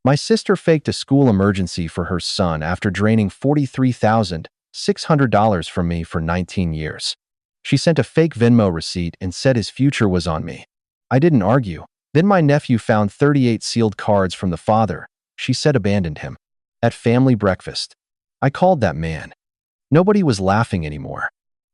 My sister faked a school emergency for her son after draining $43,600 from me for 19 years. She sent a fake Venmo receipt and said his future was on me. I didn't argue. Then my nephew found 38 sealed cards from the father she said abandoned him. At family breakfast, I called that man. Nobody was laughing anymore.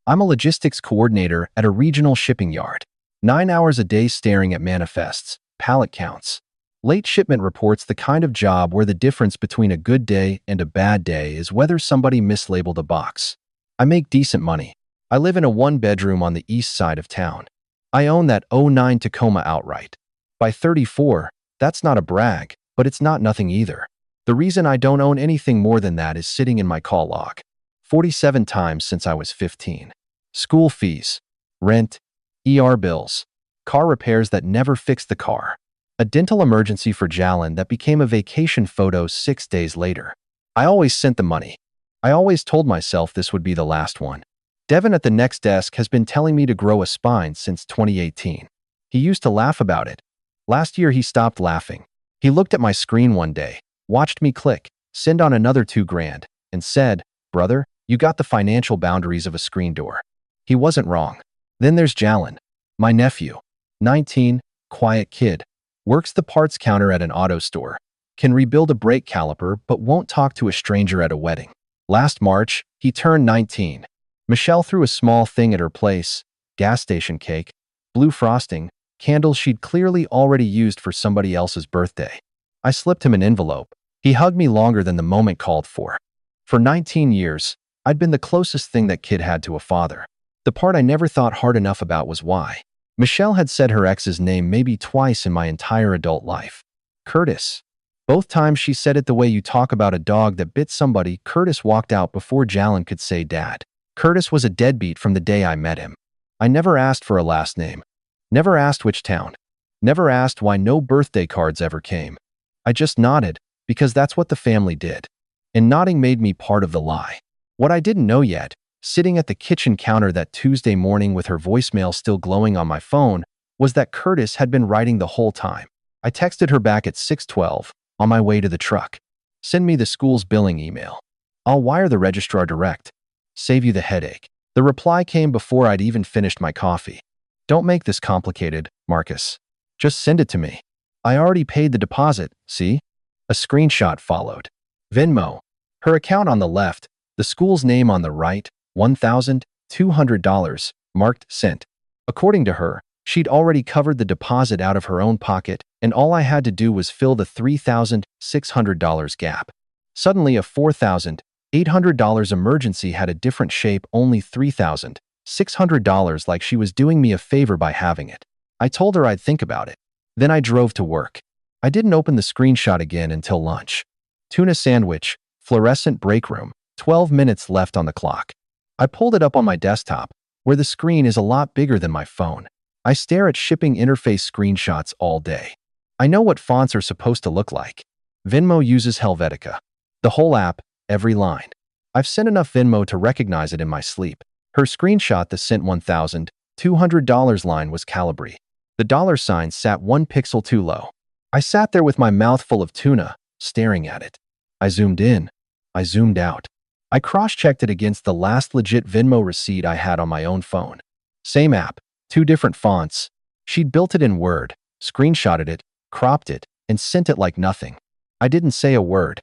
I'm a logistics coordinator at a regional shipping yard. 9 hours a day staring at manifests, pallet counts, late shipment reports, the kind of job where the difference between a good day and a bad day is whether somebody mislabeled a box. I make decent money. I live in a one-bedroom on the east side of town. I own that '09 Tacoma outright. By 34, that's not a brag, but it's not nothing either. The reason I don't own anything more than that is sitting in my call log. 47 times since I was 15. School fees, rent, ER bills, car repairs that never fixed the car, a dental emergency for Jalen that became a vacation photo 6 days later. I always sent the money. I always told myself this would be the last one. Devin at the next desk has been telling me to grow a spine since 2018. He used to laugh about it. Last year he stopped laughing. He looked at my screen one day, watched me click, send on another $2,000, and said, "Brother, you got the financial boundaries of a screen door." He wasn't wrong. Then there's Jalen, my nephew. 19, quiet kid. Works the parts counter at an auto store. Can rebuild a brake caliper but won't talk to a stranger at a wedding. Last March, he turned 19. Michelle threw a small thing at her place, gas station cake, blue frosting, candles she'd clearly already used for somebody else's birthday. I slipped him an envelope. He hugged me longer than the moment called for. For 19 years, I'd been the closest thing that kid had to a father. The part I never thought hard enough about was why. Michelle had said her ex's name maybe twice in my entire adult life. Curtis. Both times she said it the way you talk about a dog that bit somebody. Curtis walked out before Jalen could say dad. Curtis was a deadbeat from the day I met him. I never asked for a last name. Never asked which town. Never asked why no birthday cards ever came. I just nodded, because that's what the family did. And nodding made me part of the lie. What I didn't know yet, sitting at the kitchen counter that Tuesday morning with her voicemail still glowing on my phone, was that Curtis had been writing the whole time. I texted her back at 6:12, on my way to the truck. "Send me the school's billing email. I'll wire the registrar direct. Save you the headache." The reply came before I'd even finished my coffee. "Don't make this complicated, Marcus. Just send it to me. I already paid the deposit, see?" A screenshot followed. Venmo. Her account on the left, the school's name on the right, $1,200, marked sent. According to her, she'd already covered the deposit out of her own pocket, and all I had to do was fill the $3,600 gap. Suddenly, a $4,800 emergency had a different shape, only $3,600, like she was doing me a favor by having it. I told her I'd think about it. Then I drove to work. I didn't open the screenshot again until lunch. Tuna sandwich, fluorescent break room, 12 minutes left on the clock. I pulled it up on my desktop, where the screen is a lot bigger than my phone. I stare at shipping interface screenshots all day. I know what fonts are supposed to look like. Venmo uses Helvetica. The whole app, every line. I've sent enough Venmo to recognize it in my sleep. Her screenshot, the sent $1,200 line, was Calibri. The dollar sign sat 1 pixel too low. I sat there with my mouth full of tuna, staring at it. I zoomed in. I zoomed out. I cross-checked it against the last legit Venmo receipt I had on my own phone. Same app, 2 different fonts. She'd built it in Word, screenshotted it, cropped it, and sent it like nothing. I didn't say a word.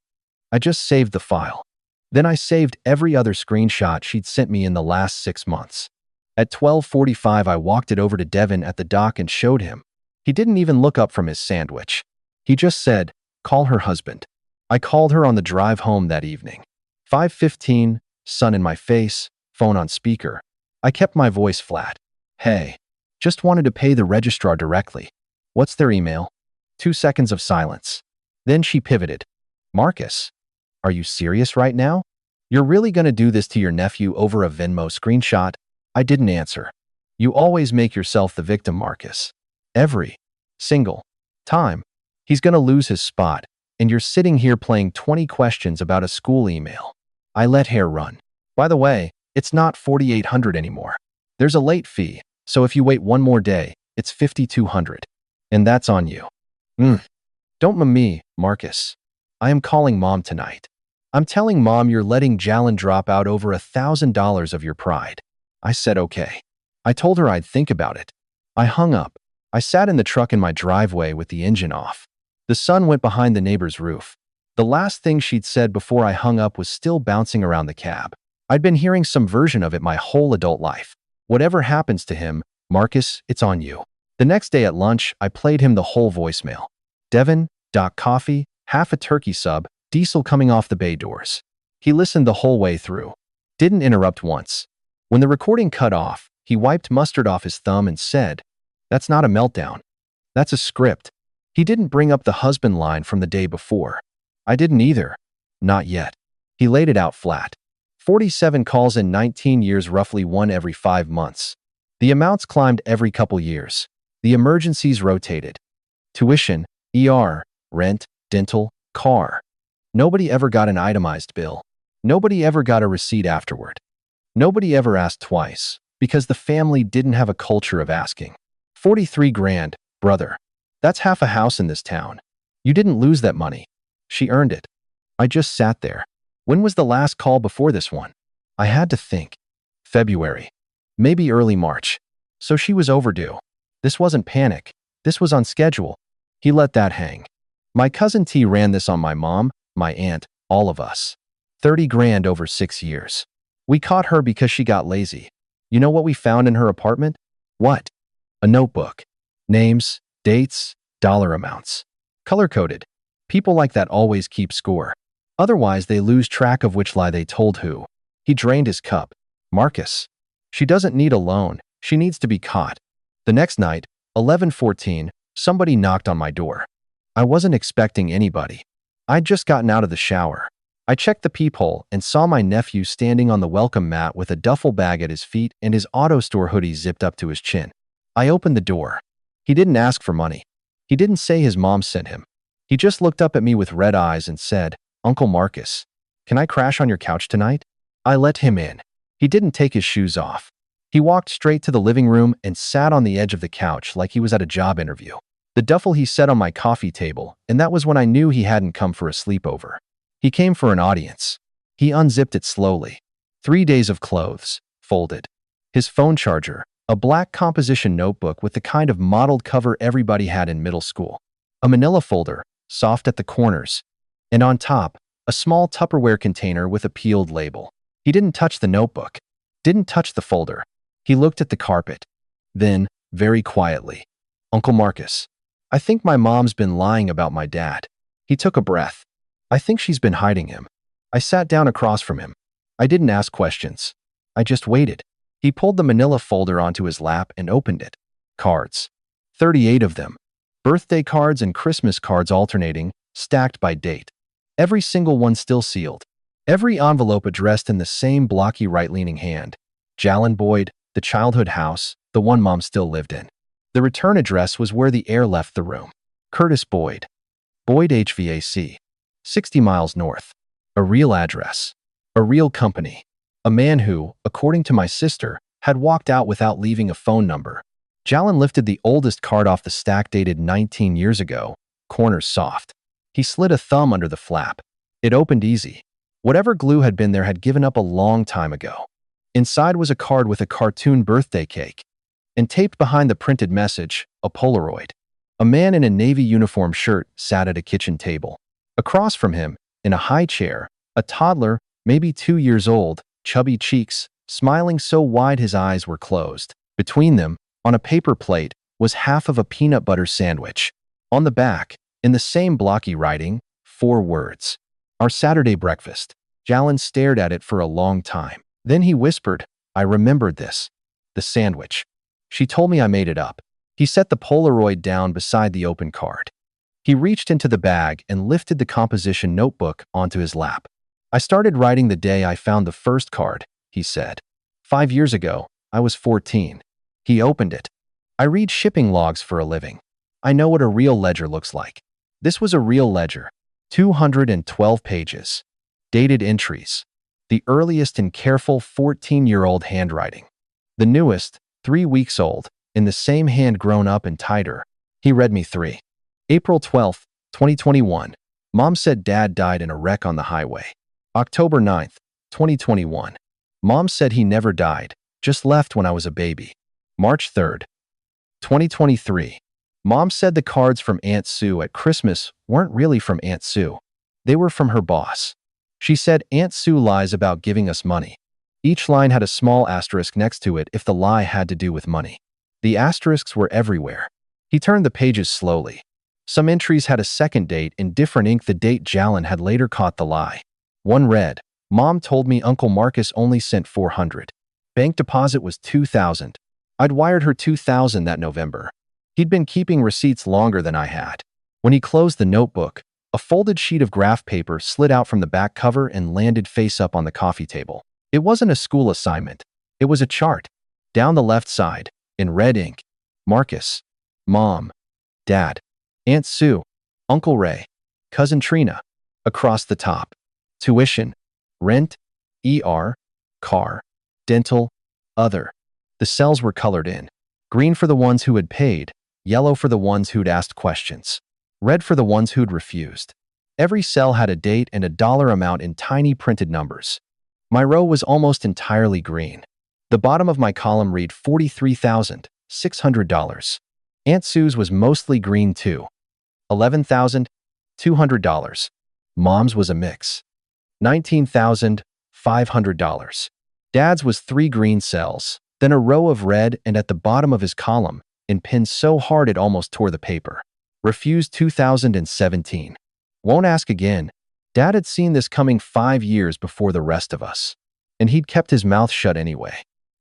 I just saved the file. Then I saved every other screenshot she'd sent me in the last 6 months. At 12:45, I walked it over to Devin at the dock and showed him. He didn't even look up from his sandwich. He just said, "Call her husband." I called her on the drive home that evening. 5:15, sun in my face, phone on speaker. I kept my voice flat. "Hey, just wanted to pay the registrar directly. What's their email?" 2 seconds of silence. Then she pivoted. "Marcus, are you serious right now? You're really gonna do this to your nephew over a Venmo screenshot?" I didn't answer. "You always make yourself the victim, Marcus. Every single time. He's gonna lose his spot, and you're sitting here playing 20 questions about a school email." I let hair run. "By the way, it's not $4,800 anymore. There's a late fee, so if you wait one more day, it's $5,200. And that's on you." Don't me, Marcus. I am calling Mom tonight. I'm telling Mom you're letting Jalen drop out over $1,000 of your pride. I said okay. I told her I'd think about it. I hung up. I sat in the truck in my driveway with the engine off. The sun went behind the neighbor's roof. The last thing she'd said before I hung up was still bouncing around the cab. I'd been hearing some version of it my whole adult life. Whatever happens to him, Marcus, it's on you. The next day at lunch, I played him the whole voicemail. Devin, Doc Coffee, half a turkey sub, diesel coming off the bay doors. He listened the whole way through. Didn't interrupt once. When the recording cut off, he wiped mustard off his thumb and said, "That's not a meltdown. That's a script." He didn't bring up the husband line from the day before. I didn't either. Not yet. He laid it out flat. 47 calls in 19 years, roughly one every 5 months. The amounts climbed every couple years. The emergencies rotated. Tuition, ER, rent, dental, car. Nobody ever got an itemized bill. Nobody ever got a receipt afterward. Nobody ever asked twice, because the family didn't have a culture of asking. 43 grand, brother. That's half a house in this town. You didn't lose that money. She earned it. I just sat there. When was the last call before this one? I had to think. February. Maybe early March. So she was overdue. This wasn't panic. This was on schedule. He let that hang. My cousin T ran this on my mom, my aunt, all of us. 30 grand over 6 years. We caught her because she got lazy. You know what we found in her apartment? What? A notebook. Names, dates, dollar amounts. Color-coded. People like that always keep score. Otherwise, they lose track of which lie they told who. He drained his cup. Marcus. She doesn't need a loan. She needs to be caught. The next night, 11:14, somebody knocked on my door. I wasn't expecting anybody. I'd just gotten out of the shower. I checked the peephole and saw my nephew standing on the welcome mat with a duffel bag at his feet and his auto store hoodie zipped up to his chin. I opened the door. He didn't ask for money. He didn't say his mom sent him. He just looked up at me with red eyes and said, "Uncle Marcus, can I crash on your couch tonight?" I let him in. He didn't take his shoes off. He walked straight to the living room and sat on the edge of the couch like he was at a job interview. The duffel he set on my coffee table, and that was when I knew he hadn't come for a sleepover. He came for an audience. He unzipped it slowly. 3 days of clothes, folded. His phone charger, a black composition notebook with the kind of mottled cover everybody had in middle school. A manila folder, soft at the corners. And on top, a small Tupperware container with a peeled label. He didn't touch the notebook. Didn't touch the folder. He looked at the carpet. Then, very quietly, "Uncle Marcus, I think my mom's been lying about my dad." He took a breath. "I think she's been hiding him." I sat down across from him. I didn't ask questions. I just waited. He pulled the manila folder onto his lap and opened it. Cards. 38 of them. Birthday cards and Christmas cards alternating, stacked by date. Every single one still sealed. Every envelope addressed in the same blocky right-leaning hand. Jalen Boyd, the childhood house, the one Mom still lived in. The return address was where the heir left the room. Curtis Boyd. Boyd HVAC. 60 miles north. A real address. A real company. A man who, according to my sister, had walked out without leaving a phone number. Jalen lifted the oldest card off the stack dated 19 years ago, corners soft. He slid a thumb under the flap. It opened easy. Whatever glue had been there had given up a long time ago. Inside was a card with a cartoon birthday cake. And taped behind the printed message, a Polaroid. A man in a navy uniform shirt sat at a kitchen table. Across from him, in a high chair, a toddler, maybe 2 years old, chubby cheeks, smiling so wide his eyes were closed. Between them, on a paper plate, was half of a peanut butter sandwich. On the back, in the same blocky writing, 4 words. "Our Saturday breakfast." Jalen stared at it for a long time. Then he whispered, "I remembered this. The sandwich. She told me I made it up." He set the Polaroid down beside the open card. He reached into the bag and lifted the composition notebook onto his lap. "I started writing the day I found the first card," he said. 5 years ago, I was 14. He opened it. "I read shipping logs for a living. I know what a real ledger looks like." This was a real ledger. 212 pages. Dated entries. The earliest in careful 14-year-old handwriting. The newest, 3 weeks old, in the same hand grown up and tighter. He read me 3. April 12th, 2021. Mom said dad died in a wreck on the highway. October 9th, 2021. Mom said he never died, just left when I was a baby. March 3rd, 2023. Mom said the cards from Aunt Sue at Christmas weren't really from Aunt Sue. They were from her boss. She said Aunt Sue lies about giving us money. Each line had a small asterisk next to it if the lie had to do with money. The asterisks were everywhere. He turned the pages slowly. Some entries had a second date in different ink, the date Jalen had later caught the lie. One read, Mom told me Uncle Marcus only sent 400. Bank deposit was 2,000. I'd wired her 2,000 that November. He'd been keeping receipts longer than I had. When he closed the notebook, a folded sheet of graph paper slid out from the back cover and landed face up on the coffee table. It wasn't a school assignment. It was a chart. Down the left side, in red ink, Marcus, Mom, Dad, Aunt Sue, Uncle Ray, Cousin Trina. Across the top, tuition, rent, ER, car, dental, other. The cells were colored in. Green for the ones who had paid, yellow for the ones who'd asked questions, red for the ones who'd refused. Every cell had a date and a dollar amount in tiny printed numbers. My row was almost entirely green. The bottom of my column read $43,600. Aunt Sue's was mostly green too. $11,200. Mom's was a mix. $19,500. Dad's was 3 green cells, then a row of red, and at the bottom of his column, in pen so hard it almost tore the paper. Refused 2017. Won't ask again. Dad had seen this coming 5 years before the rest of us, and he'd kept his mouth shut anyway.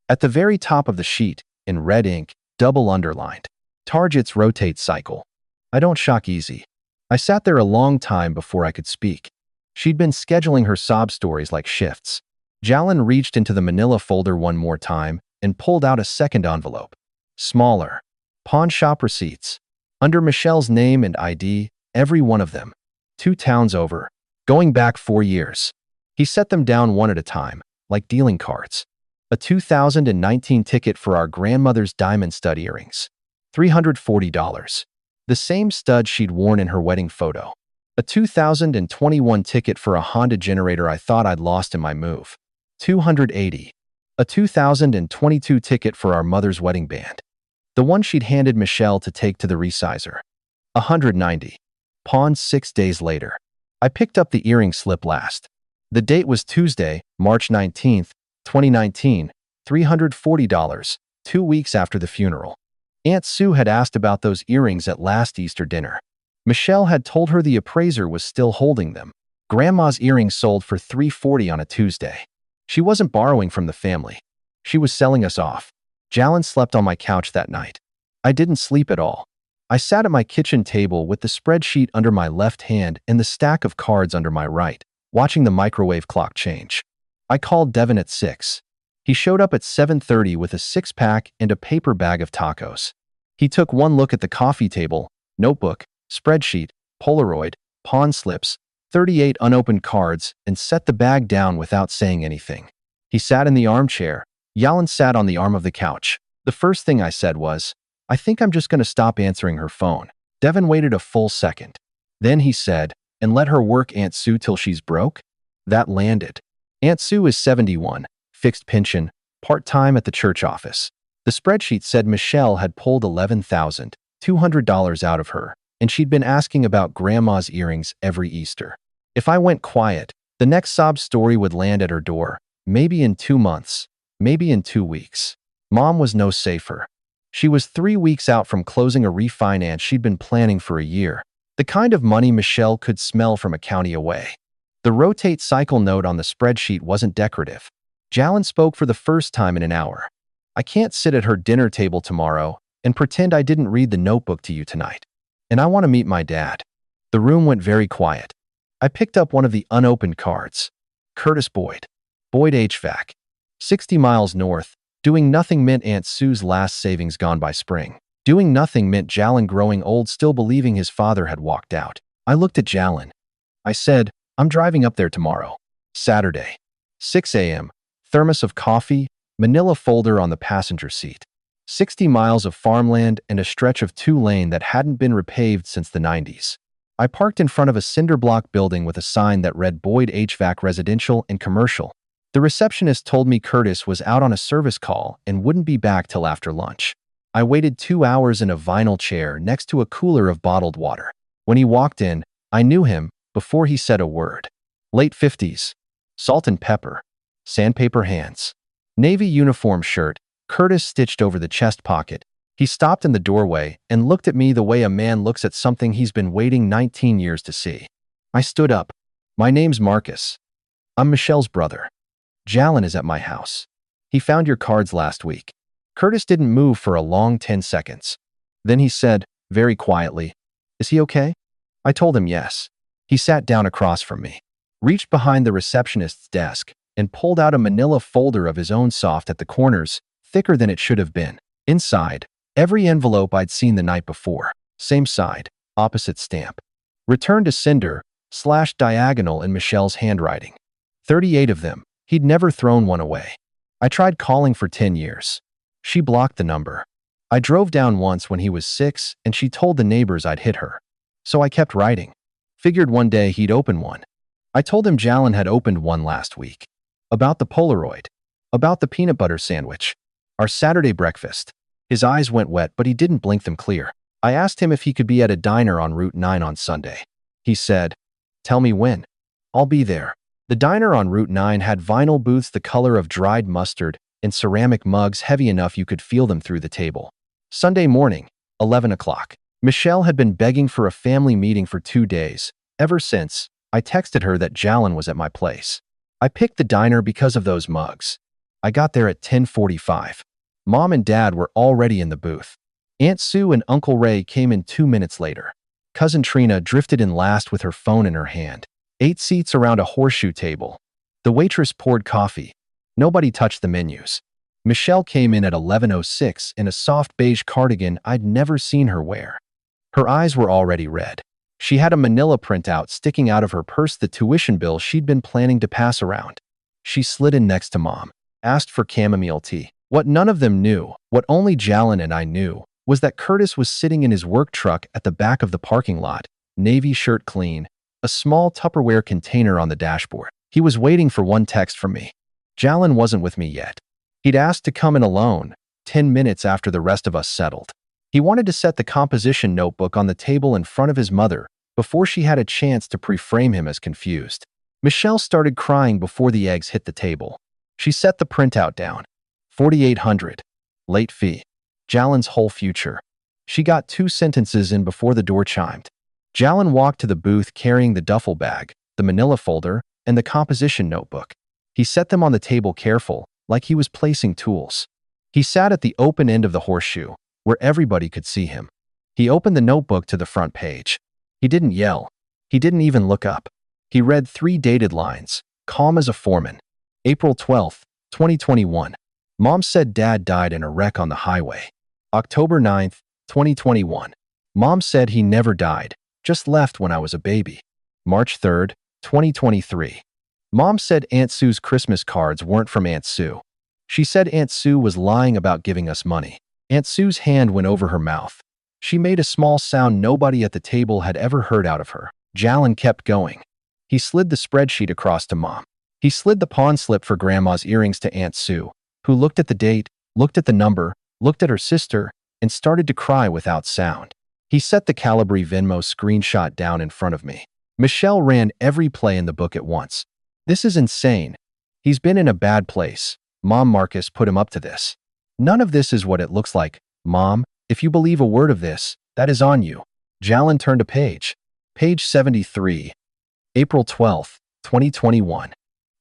At the very top of the sheet, in red ink, double underlined, Target's rotate cycle. I don't shock easy. I sat there a long time before I could speak. She'd been scheduling her sob stories like shifts. Jalen reached into the manila folder one more time and pulled out a second envelope. Smaller. Pawn shop receipts. Under Michelle's name and ID, every one of them. 2 towns over. Going back 4 years. He set them down one at a time, like dealing cards. A 2019 ticket for our grandmother's diamond stud earrings. $340. The same stud she'd worn in her wedding photo. A 2021 ticket for a Honda generator I thought I'd lost in my move. $280. A 2022 ticket for our mother's wedding band. The one she'd handed Michelle to take to the resizer. $190. Pawned 6 days later. I picked up the earring slip last. The date was Tuesday, March 19th, 2019, $340, 2 weeks after the funeral. Aunt Sue had asked about those earrings at last Easter dinner. Michelle had told her the appraiser was still holding them. Grandma's earrings sold for $340 on a Tuesday. She wasn't borrowing from the family. She was selling us off. Jalen slept on my couch that night. I didn't sleep at all. I sat at my kitchen table with the spreadsheet under my left hand and the stack of cards under my right, watching the microwave clock change. I called Devin at 6. He showed up at 7:30 with a 6-pack and a paper bag of tacos. He took one look at the coffee table, notebook, spreadsheet, Polaroid, pawn slips, 38 unopened cards, and set the bag down without saying anything. He sat in the armchair. Jalen sat on the arm of the couch. The first thing I said was, I think I'm just going to stop answering her phone. Devin waited a full second. Then he said, and let her work Aunt Sue till she's broke? That landed. Aunt Sue is 71, fixed pension, part-time at the church office. The spreadsheet said Michelle had pulled $11,200 out of her, and she'd been asking about Grandma's earrings every Easter. If I went quiet, the next sob story would land at her door, maybe in 2 months, maybe in 2 weeks. Mom was no safer. She was 3 weeks out from closing a refinance she'd been planning for a year, the kind of money Michelle could smell from a county away. The rotate cycle note on the spreadsheet wasn't decorative. Jalen spoke for the first time in an hour. I can't sit at her dinner table tomorrow and pretend I didn't read the notebook to you tonight. And I want to meet my dad. The room went very quiet. I picked up one of the unopened cards. Curtis Boyd. Boyd HVAC. 60 miles north. Doing nothing meant Aunt Sue's last savings gone by spring. Doing nothing meant Jalen growing old, still believing his father had walked out. I looked at Jalen. I said, I'm driving up there tomorrow. Saturday. 6 a.m. Thermos of coffee, manila folder on the passenger seat. 60 miles of farmland and a stretch of 2-lane that hadn't been repaved since the 90s. I parked in front of a cinder block building with a sign that read Boyd HVAC Residential and Commercial. The receptionist told me Curtis was out on a service call and wouldn't be back till after lunch. I waited 2 hours in a vinyl chair next to a cooler of bottled water. When he walked in, I knew him before he said a word. Late 50s. Salt and pepper. Sandpaper hands. Navy uniform shirt, Curtis stitched over the chest pocket. He stopped in the doorway and looked at me the way a man looks at something he's been waiting 19 years to see. I stood up. My name's Marcus. I'm Michelle's brother. Jalen is at my house. He found your cards last week. Curtis didn't move for a long 10 seconds. Then he said, very quietly, "Is he okay?" I told him yes. He sat down across from me, reached behind the receptionist's desk, and pulled out a manila folder of his own, soft at the corners, thicker than it should have been. Inside, every envelope I'd seen the night before. Same side, opposite stamp. Return to sender, /diagonal in Michelle's handwriting. 38 of them. He'd never thrown one away. I tried calling for 10 years. She blocked the number. I drove down once when he was 6 and she told the neighbors I'd hit her. So I kept writing. Figured one day he'd open one. I told him Jalen had opened one last week. About the Polaroid. About the peanut butter sandwich. Our Saturday breakfast. His eyes went wet, but he didn't blink them clear. I asked him if he could be at a diner on Route 9 on Sunday. He said, "Tell me when. I'll be there." The diner on Route 9 had vinyl booths the color of dried mustard and ceramic mugs heavy enough you could feel them through the table. Sunday morning, 11 o'clock. Michelle had been begging for a family meeting for 2 days. Ever since, I texted her that Jalen was at my place. I picked the diner because of those mugs. I got there at 10:45. Mom and Dad were already in the booth. Aunt Sue and Uncle Ray came in 2 minutes later. Cousin Trina drifted in last with her phone in her hand. 8 seats around a horseshoe table. The waitress poured coffee. Nobody touched the menus. Michelle came in at 11:06 in a soft beige cardigan I'd never seen her wear. Her eyes were already red. She had a manila printout sticking out of her purse, the tuition bill she'd been planning to pass around. She slid in next to Mom, asked for chamomile tea. What none of them knew, what only Jalen and I knew, was that Curtis was sitting in his work truck at the back of the parking lot, navy shirt clean, a small Tupperware container on the dashboard. He was waiting for one text from me. Jalen wasn't with me yet. He'd asked to come in alone, 10 minutes after the rest of us settled. He wanted to set the composition notebook on the table in front of his mother before she had a chance to pre-frame him as confused. Michelle started crying before the eggs hit the table. She set the printout down. 4,800. Late fee. Jalen's whole future. She got 2 sentences in before the door chimed. Jalen walked to the booth carrying the duffel bag, the manila folder, and the composition notebook. He set them on the table careful, like he was placing tools. He sat at the open end of the horseshoe, where everybody could see him. He opened the notebook to the front page. He didn't yell. He didn't even look up. He read 3 dated lines, calm as a foreman. April 12, 2021. Mom said Dad died in a wreck on the highway. October 9, 2021. Mom said he never died, just left when I was a baby. March 3, 2023. Mom said Aunt Sue's Christmas cards weren't from Aunt Sue. She said Aunt Sue was lying about giving us money. Aunt Sue's hand went over her mouth. She made a small sound nobody at the table had ever heard out of her. Jalen kept going. He slid the spreadsheet across to Mom. He slid the pawn slip for Grandma's earrings to Aunt Sue, who looked at the date, looked at the number, looked at her sister, and started to cry without sound. He set the Calibri Venmo screenshot down in front of me. Michelle ran every play in the book at once. "This is insane. He's been in a bad place. Mom, Marcus put him up to this. None of this is what it looks like. Mom, if you believe a word of this, that is on you." Jalen turned a page. Page 73. April 12, 2021.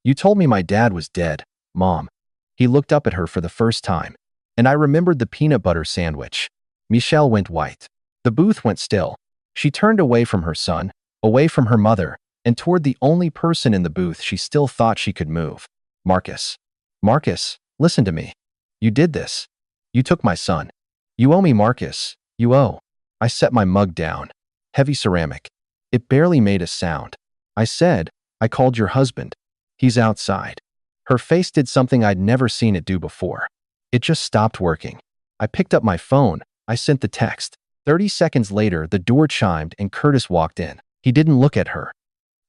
"You told me my dad was dead, Mom." He looked up at her for the first time, and I remembered the peanut butter sandwich. Michelle went white. The booth went still. She turned away from her son, away from her mother, and toward the only person in the booth she still thought she could move. "Marcus. Marcus, listen to me. You did this. You took my son. You owe me, Marcus. You owe." I set my mug down. Heavy ceramic. It barely made a sound. I said, "I called your husband. He's outside." Her face did something I'd never seen it do before. It just stopped working. I picked up my phone. I sent the text. 30 seconds later, the door chimed and Curtis walked in. He didn't look at her.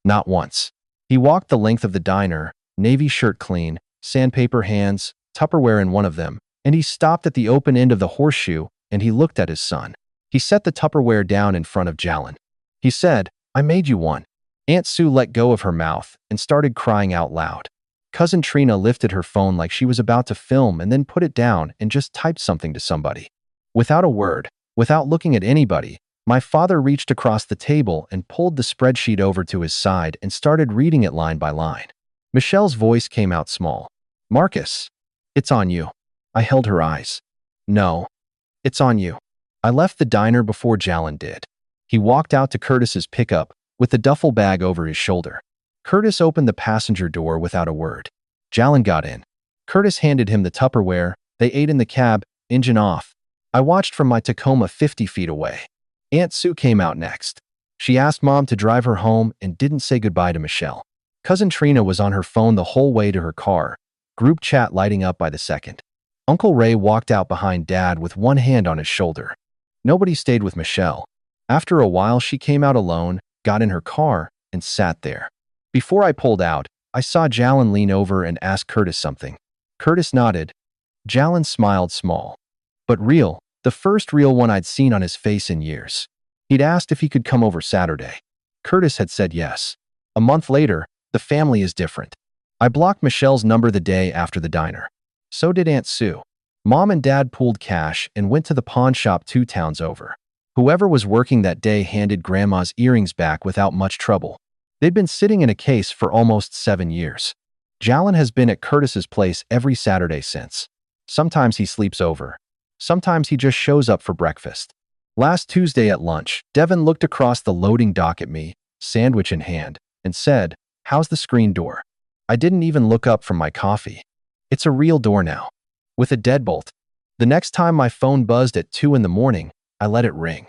Not once. He walked the length of the diner, navy shirt clean, sandpaper hands, Tupperware in one of them, and he stopped at the open end of the horseshoe and he looked at his son. He set the Tupperware down in front of Jalen. He said, "I made you one." Aunt Sue let go of her mouth and started crying out loud. Cousin Trina lifted her phone like she was about to film and then put it down and just typed something to somebody. Without a word, without looking at anybody, my father reached across the table and pulled the spreadsheet over to his side and started reading it line by line. Michelle's voice came out small. "Marcus, it's on you." I held her eyes. "No, it's on you." I left the diner before Jalen did. He walked out to Curtis's pickup with the duffel bag over his shoulder. Curtis opened the passenger door without a word. Jalen got in. Curtis handed him the Tupperware. They ate in the cab, engine off. I watched from my Tacoma 50 feet away. Aunt Sue came out next. She asked Mom to drive her home and didn't say goodbye to Michelle. Cousin Trina was on her phone the whole way to her car, group chat lighting up by the second. Uncle Ray walked out behind Dad with one hand on his shoulder. Nobody stayed with Michelle. After a while, she came out alone, got in her car, and sat there. Before I pulled out, I saw Jalen lean over and ask Curtis something. Curtis nodded. Jalen smiled small, but real, the first real one I'd seen on his face in years. He'd asked if he could come over Saturday. Curtis had said yes. A month later, the family is different. I blocked Michelle's number the day after the diner. So did Aunt Sue. Mom and Dad pooled cash and went to the pawn shop 2 towns over. Whoever was working that day handed Grandma's earrings back without much trouble. They'd been sitting in a case for almost 7 years. Jalen has been at Curtis's place every Saturday since. Sometimes he sleeps over. Sometimes he just shows up for breakfast. Last Tuesday at lunch, Devin looked across the loading dock at me, sandwich in hand, and said, "How's the screen door?" I didn't even look up from my coffee. It's a real door now, with a deadbolt. The next time my phone buzzed at 2 in the morning, I let it ring.